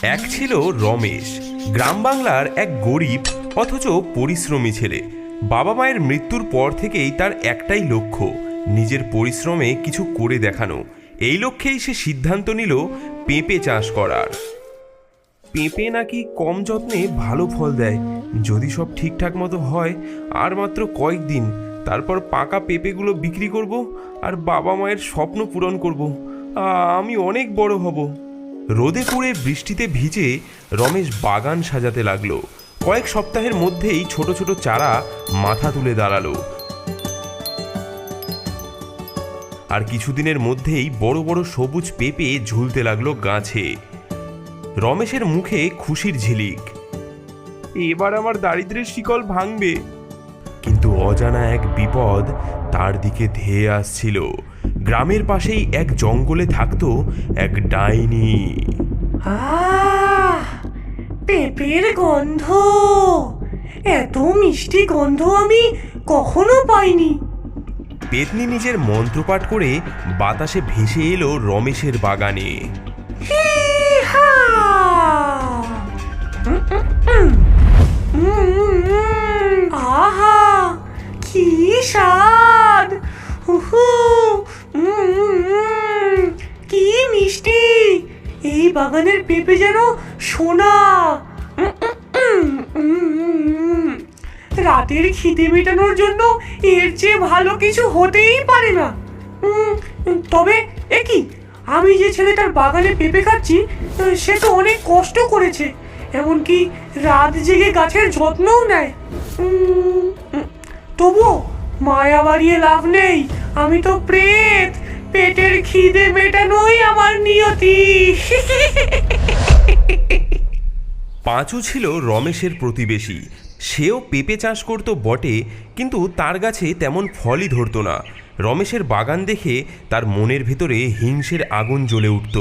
এক ছিল রমেশ, গ্রাম বাংলার এক গরিব অথচ পরিশ্রমী ছেলে। বাবা মায়ের মৃত্যুর পর থেকেই তার একটাই লক্ষ্য, নিজের পরিশ্রমে কিছু করে দেখানো। এই লক্ষ্যেই সে সিদ্ধান্ত নিল পেঁপে চাষ করার। পেঁপে নাকি কম যত্নে ভালো ফল দেয়। যদি সব ঠিকঠাক মতো হয়, আর মাত্র কয়েকদিন, তারপর পাকা পেঁপেগুলো বিক্রি করব আর বাবা মায়ের স্বপ্ন পূরণ করব। আমি অনেক বড় হব। রোদে পুড়ে বৃষ্টিতে ভিজে রমেশ বাগান সাজাতে লাগলো। কয়েক সপ্তাহের মধ্যেই ছোট ছোট চারা মাথা তুলে দাঁড়ালো, আর কিছুদিনের মধ্যেই বড় বড় সবুজ পেঁপে ঝুলতে লাগলো গাছে। রমেশের মুখে খুশির ঝিলিক। এবার আমার দারিদ্র্যের শিকল ভাঙবে। কিন্তু অজানা এক বিপদ তার দিকে ধেয়ে আসছিল। গ্রামের পাশেই এক জঙ্গলে থাকতো এক ডাইনি। পেঁপের গন্ধ, এত মিষ্টি গন্ধ আমি কখনো পাইনি। পেতনি নিজের মন্ত্রপাঠ করে বাতাসে ভেসে এলো রমেশের বাগানে। আহা, কি স্বাদ! কি মিষ্টি! এই বাগানের পেঁপে যেন সোনা। রাতের খিদে মেটানোর জন্য এর চেয়ে ভালো কিছু হতেই পারে না। তবে কি, আমি যে ছেলেটার বাগানে পেঁপে খাচ্ছি, সে তো অনেক কষ্ট করেছে, এমনকি রাত জেগে গাছের যত্নও নেয়। তবুও মায়া বাড়িয়ে লাভ নেই, আমি তো প্রেত, পেটের খিদে মেটানোই আমার নিয়তি। পাঁচু ছিল রমেশের প্রতিবেশী। সেও পেঁপে চাষ করত বটে, কিন্তু তার গাছে তেমন ফলই ধরত না। রমেশের বাগান দেখে তার মনের ভেতরে হিংসের আগুন জ্বলে উঠত।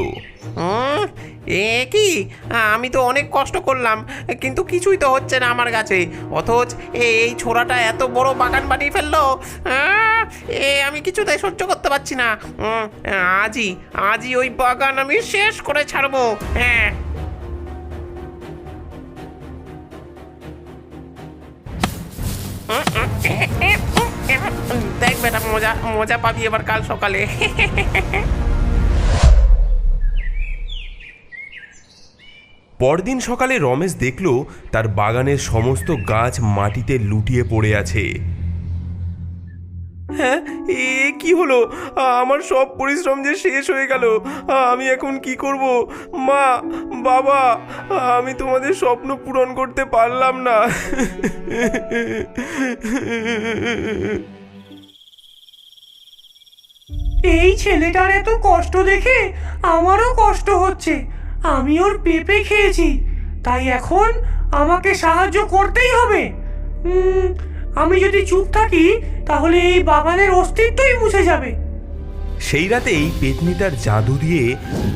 এ কি, আমি তো অনেক কষ্ট করলাম, কিন্তু কিছুই তো হচ্ছে না আমার গাছে, অথচ এই ছোড়াটা এত বড় বাগান বানিয়ে ফেললো। আমি কিছুতেই সহ্য করতে পারছি না। আজই ওই বাগান আমি শেষ করে ছাড়বো। হ্যাঁ, দেখ বেটা, মজা মজা পাবি এবার কাল সকালে। পরদিন সকালে রমেশ দেখল তার বাগানের সমস্ত গাছ মাটিতে লুটিয়ে পড়ে আছে। হ্যাঁ, এ কি হলো? আমার সব পরিশ্রম যে শেষ হয়ে গেল। আমি এখন কি করব? মা, বাবা, আমি তোমাদের স্বপ্ন পূরণ করতে পারলাম না। এই ছেলেটার এত কষ্ট দেখে আমারও কষ্ট হচ্ছে। আমি ওর পেঁপে খেয়েছি, তাই এখন আমাকে সাহায্য করতেই হবে। আমি যদি চুপ থাকি, তাহলে এই বাগানের অস্তিত্বই মুছে যাবে। সেই রাতেই পেতনি তার জাদু দিয়ে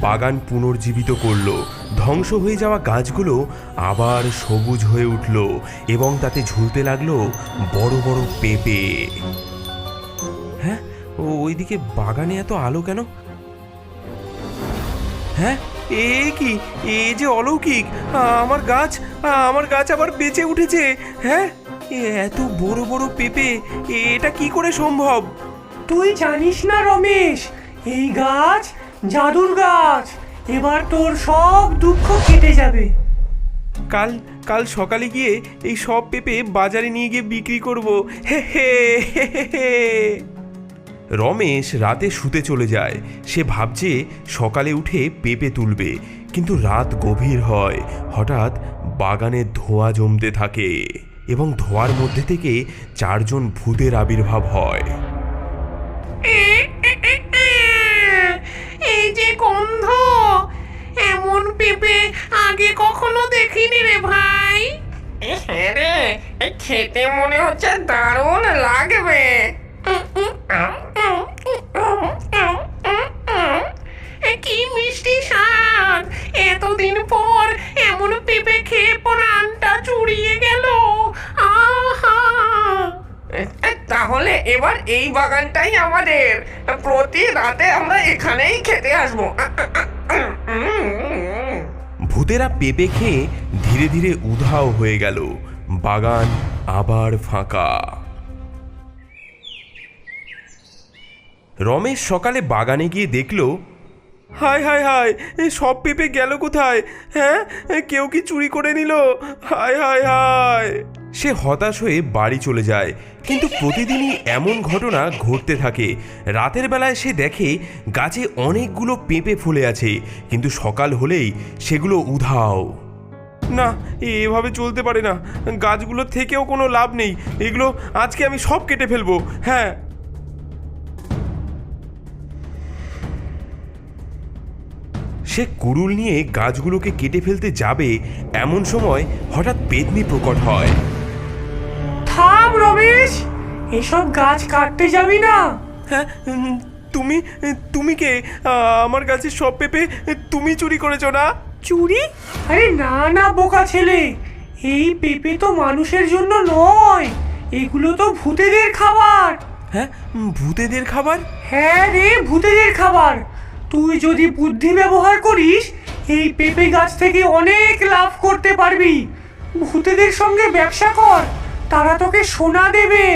বাগান পুনর্জীবিত করলো। ধ্বংস হয়ে যাওয়া গাছগুলো আবার সবুজ হয়ে উঠল এবং তাতে ঝুলতে লাগলো বড় বড় পেঁপে। হ্যাঁ, ওইদিকে বাগানে এত আলো কেন? হ্যাঁ, এ কি, এ যে অলৌকিক! আমার গাছ আবার বেঁচে উঠেছে। হ্যাঁ, এত বড় বড় পেঁপে, এটা কি করে সম্ভব? তুই জানিস না রমেশ, এই গাছ জাদুর গাছ। এবার তোর সব দুঃখ কেটে যাবে। কাল সকালে গিয়ে এই সব পেঁপে বাজারে নিয়ে গিয়ে বিক্রি করব। হে হে হে হে। রমেশ রাতে শুতে চলে যায়। সে ভাবছে সকালে উঠে পেঁপে তুলবে, কিন্তু রাত গভীর হয়। হঠাৎ বাগানে ধোঁয়া জমতে থাকে এবং ধোঁয়ার মধ্যে থেকে চারজন ভূতের আবির্ভাব হয়। এই যে গন্ধ, এমন পেঁপে আগে কখনো দেখিনি রে ভাই। হ্যাঁ রে, খেতে মনে হচ্ছে দারুণ লাগবে। কি মিষ্টি স্বাদ! এতদিন পর এমন পেঁপে খেয়ে প্রাণটা জুড়িয়ে গেল। আহা, তাহলে এবার এই বাগানটাই আমাদের। প্রতি রাতে আমরা এখানেই খেতে আসবো। ভূতেরা পেঁপে খেয়ে ধীরে ধীরে উধাও হয়ে গেল। বাগান আবার ফাঁকা। রমেশ সকালে বাগানে গিয়ে দেখল, হায় হায় হায়, সব পেঁপে গেল কোথায়? হ্যাঁ, কেউ কি চুরি করে নিল? হায় হায় হায়। সে হতাশ হয়ে বাড়ি চলে যায়। কিন্তু প্রতিদিনই এমন ঘটনা ঘটতে থাকে। রাতের বেলায় সে দেখে গাছে অনেকগুলো পেঁপে ফুলে আছে, কিন্তু সকাল হলেই সেগুলো উধাও। না, এভাবে চলতে পারে না। গাছগুলোর থেকেও কোনো লাভ নেই। এগুলো আজকে আমি সব কেটে ফেলবো। হ্যাঁ। সে কুড়ুল নিয়ে গাছগুলোকে কেটে ফেলতে যাবে, এমন সময় হঠাৎ পেতনি প্রকট হয়। থাম রমেশ, এসব গাছ কাটতে যাবি না। হ্যাঁ, তুমি তুমি কে? আমার গাছের সব পেঁপে তুমি চুরি করেছো না? চুরি? আরে না না বোকা ছেলে, এই পেঁপে তো মানুষের জন্য নয়, এগুলো তো ভূতেদের খাবার। হ্যাঁ, ভূতেদের খাবার? হ্যাঁ রে, ভূতেদের খাবার। তুই যদি বুদ্ধি ব্যবহার করিস, এই পেঁপে গাছ থেকে অনেক লাভ করতে পারবি। ভূতেদের সঙ্গে ব্যবসা কর, তারা তোকে সোনা দেবে।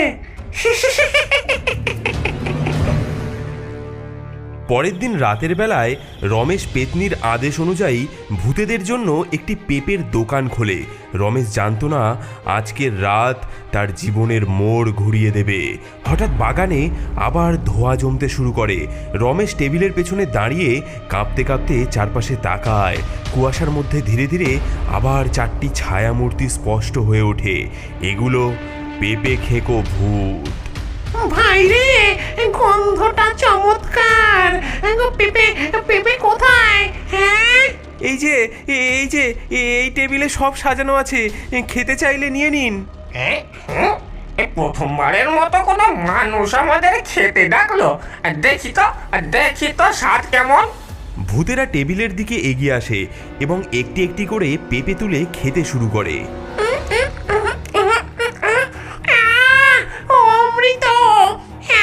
পরের দিন রাতের বেলায় রমেশ পেতনির আদেশ অনুযায়ী ভূতেদের জন্য একটি পেঁপের দোকান খোলে। রমেশ জানতো না আজকের রাত তার জীবনের মোড় ঘুরিয়ে দেবে। হঠাৎ বাগানে আবার ধোঁয়া জমতে শুরু করে। রমেশ টেবিলের পেছনে দাঁড়িয়ে কাঁপতে কাঁপতে চারপাশে তাকায়। কুয়াশার মধ্যে ধীরে ধীরে আবার 4টি ছায়ামূর্তি স্পষ্ট হয়ে ওঠে। এগুলো পেঁপে খেকো ভূত। ভাই রে, গন্ধটা চমৎকার। পেঁপে পেঁপে কোথায়? হ্যাঁ, এই যে এই টেবিলে সব সাজানো আছে, খেতে চাইলে নিয়ে নিন। প্রথমবারের মতো কোনো মানুষ আমাদের খেতে ডাকলো। দেখি তো স্বাদ কেমন। ভূতেরা টেবিলের দিকে এগিয়ে আসে এবং একটি একটি করে পেঁপে তুলে খেতে শুরু করে। অমৃত,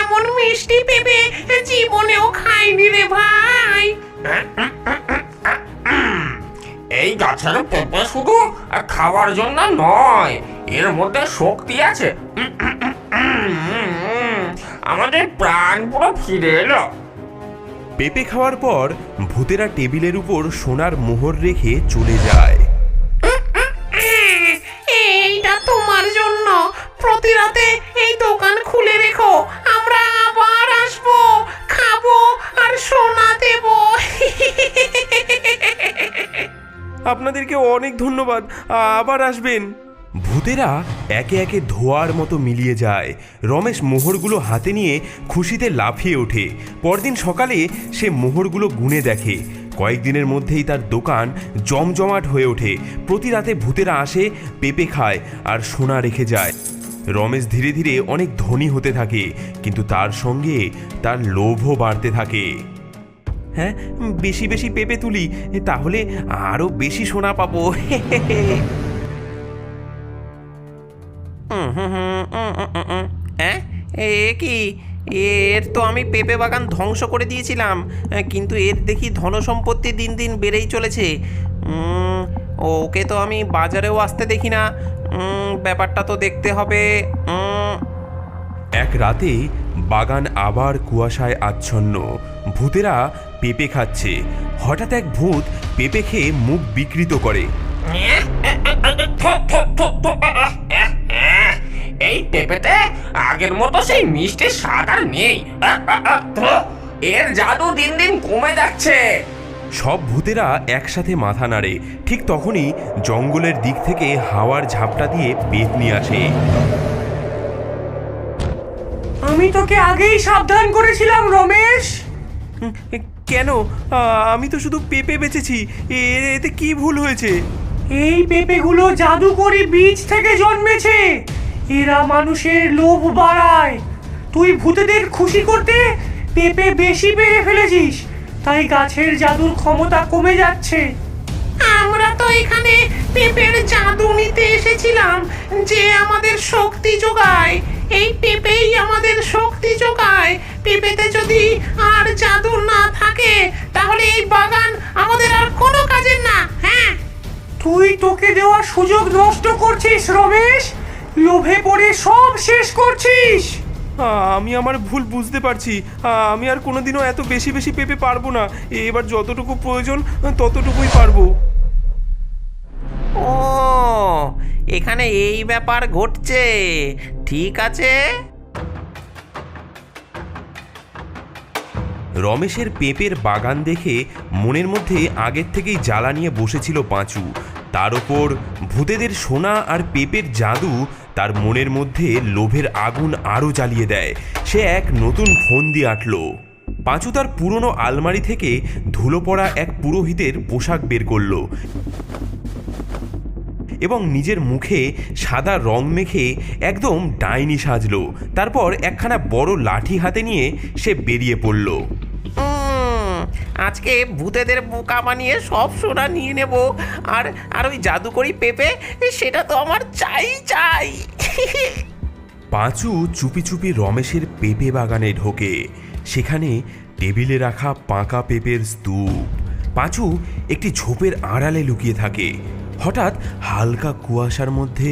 এমন মিষ্টি পেঁপে জীবনেও খাইনি রে ভাই। এই গাছের পেঁপে শুধু খাওয়ার জন্য নয়, এর মধ্যে শক্তি আছে। আমাদের প্রাণ পুরো ফিরে এলো। পেঁপে খাওয়ার পর ভূতেরা টেবিলের উপর সোনার মোহর রেখে চলে যায়। এইটা তোমার জন্য। প্রতি রাতে এই দোকান খুলে রেখো, আমরা আবার আসবো, খাবো আর সোনা দেবো। আপনাদেরকে অনেক ধন্যবাদ, আবার আসবেন। ভূতেরা একে একে ধোঁয়ার মতো মিলিয়ে যায়। রমেশ মোহরগুলো হাতে নিয়ে খুশিতে লাফিয়ে ওঠে। পরদিন সকালে সে মোহরগুলো গুনে দেখে। কয়েকদিনের মধ্যেই তার দোকান জমজমাট হয়ে ওঠে। প্রতি রাতে ভূতেরা আসে, পেঁপে খায় আর সোনা রেখে যায়। রমেশ ধীরে ধীরে অনেক ধনী হতে থাকে, কিন্তু তার সঙ্গে তার লোভও বাড়তে থাকে। হ্যাঁ, বেশি বেশি পেঁপে তুলি, তাহলে আরো বেশি সোনা পাবো। হ্যাঁ, এ কি? এর তো আমি পেঁপে বাগান ধ্বংস করে দিয়েছিলাম, কিন্তু এর দেখি ধনসম্পত্তি দিন দিন বেড়েই চলেছে। ওকে তো আমি বাজারেও আসতে দেখি না। ব্যাপারটা তো দেখতে হবে। এক রাতে বাগান আবার কুয়াশায় আচ্ছন্ন। ভূতেরা পেঁপে খাচ্ছে। হঠাৎ এক ভূত পেঁপে খেয়ে মুখ বিকৃত করে। এই পেঁপেতে আগের মতো সেই মিষ্টি স্বাদ আর নেই। এর জাদু দিন দিন কমে যাচ্ছে। সব ভূতেরা একসাথে মাথা নাড়ে। ঠিক তখনই জঙ্গলের দিক থেকে হাওয়ার ঝাপটা দিয়ে পেতনি আসে। আমি তোকে আগেই সাবধান করেছিলাম রমেশ। কেন? আমি তো শুধু পেঁপে বেচেছি, এতে কি ভুল হয়েছে? এই পেঁপেগুলো জাদুকরি বীজ থেকে জন্মেছে। এরা মানুষের লোভ বাড়ায়। তুই ভূতেদের খুশি করতে পেঁপে বেশি পেরে ফেলেছিস, তাই গাছের জাদুর ক্ষমতা কমে যাচ্ছে। আমরা তো এখানে পেঁপের জাদু নিতে এসেছিলাম, যে আমাদের শক্তি যোগায়। এই পেঁপেই আমাদের শক্তি যোগায়। পেঁপেতে যদি আর জাদু না থাকে, তাহলে এই বাগান আমাদের আর কোনো কাজের না। হ্যাঁ, তুই তোকে দেওয়া সুযোগ নষ্ট করছিস রমেশ, লোভে পড়ে সব শেষ করছিস। আমি আমার ভুল বুঝতে পারছি। আমি আর কোনোদিনও এত বেশি বেশি পেঁপে পারবো না। এবার যতটুকু প্রয়োজন ততটুকুই পারবো। ও, এখানে এই ব্যাপার ঘটছে। ঠিক আছে। রমেশের পেঁপের বাগান দেখে মনের মধ্যে আগের থেকেই জ্বালা নিয়ে বসেছিল পাঁচু। তার ওপর ভূতেদের সোনা আর পেঁপের জাদু তার মনের মধ্যে লোভের আগুন আরও জ্বালিয়ে দেয়। সে এক নতুন ফন্দি আঁটল। পাঁচু তার পুরনো আলমারি থেকে ধুলো পড়া এক পুরোহিতের পোশাক বের করলো এবং নিজের মুখে সাদা রং মেখে একদম ডাইনি সাজলো। তারপর একখানা বড় লাঠি হাতে নিয়ে সে বেরিয়ে পড়ল। আজকে ভূতেদের বোকা বানিয়ে সব সোনা নিয়ে নেব। আর আর ওই জাদুকরি পেঁপে, সেটা তো আমার চাই চাই। পাঁচু চুপি চুপি রমেশের পেঁপে বাগানে ঢোকে। সেখানে টেবিলে রাখা পাকা পেঁপের স্তূপ। পাঁচু একটি ঝোপের আড়ালে লুকিয়ে থাকে। হঠাৎ হালকা কুয়াশার মধ্যে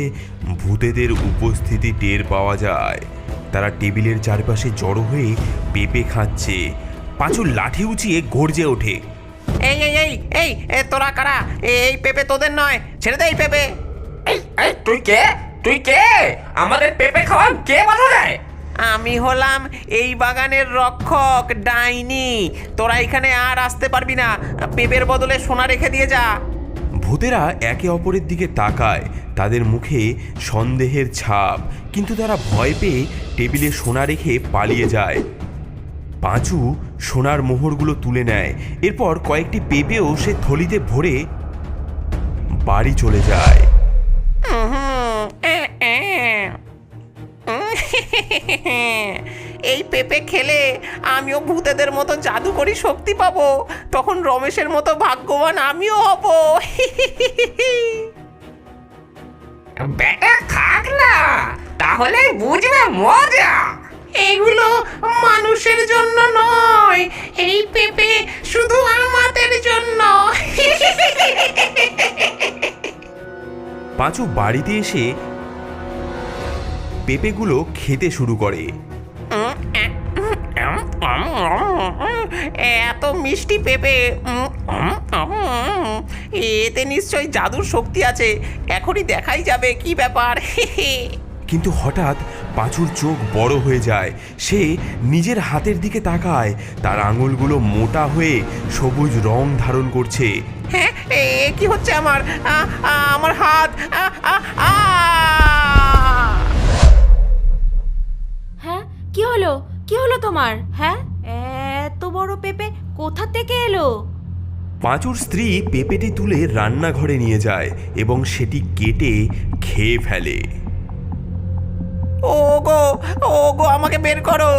ভূতেদের উপস্থিতি টের পাওয়া যায়। তারা টেবিলের চারপাশে জড়ো হয়ে পেঁপে খাচ্ছে। পাঁচু লাঠি উঁচিয়ে গর্জে ওঠে। এই এই এই এই এ, তোরা কারা? এই পেঁপে তোদের নয়, ছেড়ে দে এই পেঁপে। এই এই তুই কে? তুই কে? আমাদের পেঁপে খাওয়ার কে বাধা দেয়? আমি হলাম এই বাগানের রক্ষক, ডাইনি। তোরা এখানে আর আসতে পারবি না। পেঁপের বদলে সোনা রেখে দিয়ে যা। ভূতেরা একে অপরের দিকে তাকায়। তাদের মুখে সন্দেহের ছাপ, কিন্তু তারা ভয় পেয়ে টেবিলে সোনা রেখে পালিয়ে যায়। পাঁচু সোনার মোহরগুলো তুলে নেয়। এরপর কয়েকটি পেঁপেও সে থলিতে ভরে বাড়ি চলে যায়। এই পেঁপে খেলে আমিও ভূতেদের মতো জাদুকরি শক্তি পাবো। তখন রমেশের মতো ভাগ্যবান আমিও হব। বেটা থাক না, তাহলে বুঝবে মজা। এগুলো মানুষের জন্য নয়, এই পেঁপে শুধু আমাদের জন্য। পাঁচু বাড়িতে এসে পেঁপেগুলো খেতে শুরু করে। এত মিষ্টি পেঁপে, এতে নিশ্চয়ই জাদুর শক্তি আছে। এখনই দেখাই যাবে কি ব্যাপার। কিন্তু হঠাৎ পাঁচুর চোখ বড় হয়ে যায়। সে নিজের হাতের দিকে তাকায়। তার আঙুলগুলো মোটা হয়ে সবুজ রং ধারণ করছে। হ্যাঁ, কি হচ্ছে আমার? আমার হাত। হ্যাঁ, কি হলো? কি হলো তোমার? হ্যাঁ, এত বড় পেঁপে কোথা থেকে এলো? পাঁচুর স্ত্রী পেঁপেটি তুলে রান্নাঘরে নিয়ে যায় এবং সেটি কেটে খেয়ে ফেলে। ওগো, ওগো, আমাকে বের করো।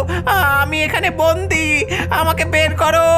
আমি এখানে বন্দি। আমাকে বের করো।